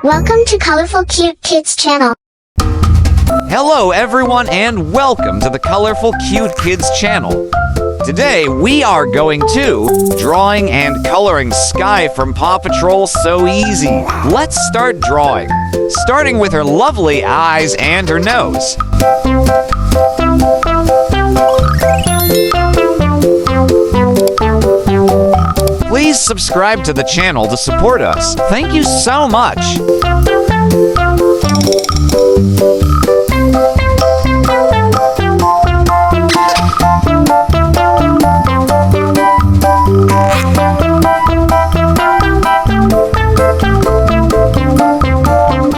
Welcome to Colorful Cute Kids Channel. Hello everyone and welcome to the Colorful Cute Kids Channel. Today we are going to drawing and coloring Skye from Paw Patrol So Easy. Let's start drawing, starting with her lovely eyes and her nose. Please subscribe to the channel to support us. Thank you so much.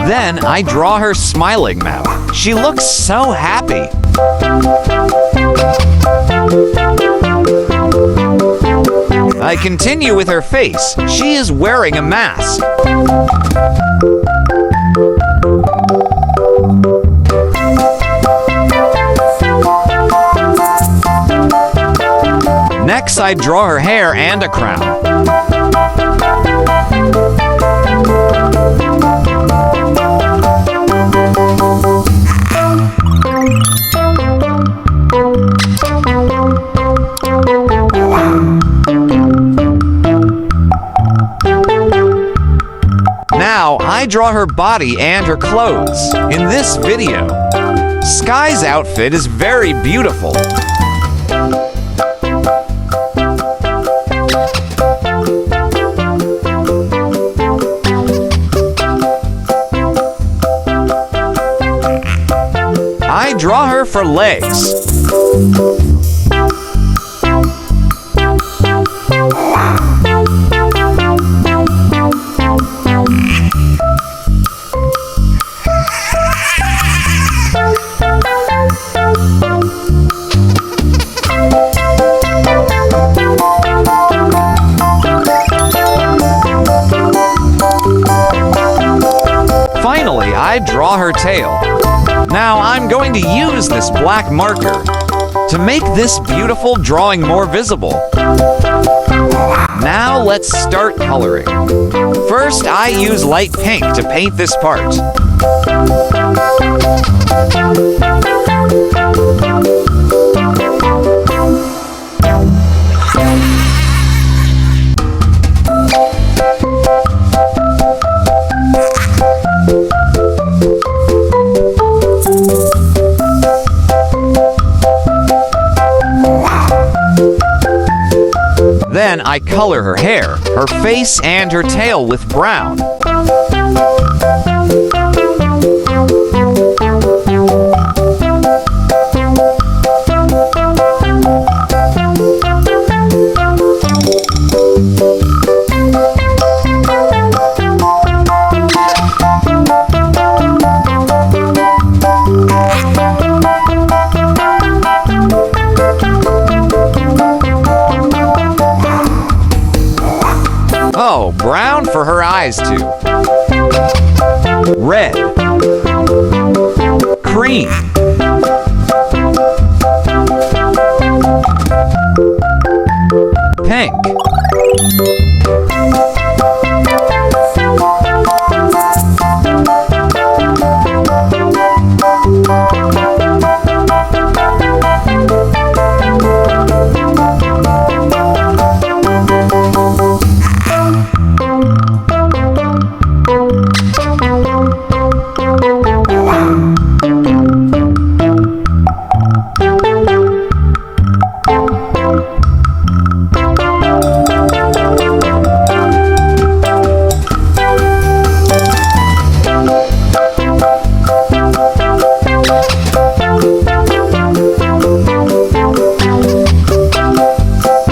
Then I draw her smiling mouth. She looks so happy. I continue with her face. She is wearing a mask. Next, I draw her hair and a crown. Now, I draw her body and her clothes. In this video, Skye's outfit is very beautiful. I draw her for legs. Finally, I draw her tail. Now I'm going to use this black marker to make this beautiful drawing more visible. Now let's start coloring. First, I use light pink to paint this part. Then I color her hair, her face, and her tail with brown. Oh, brown for her eyes too. Red. Cream. Pink.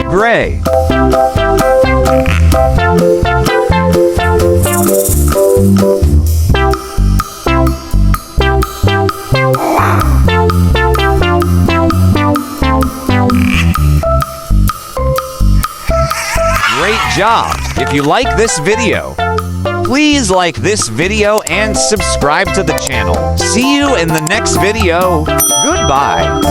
Gray. Great job! If you like this video, please like this video and subscribe to the channel. See you in the next video. Goodbye.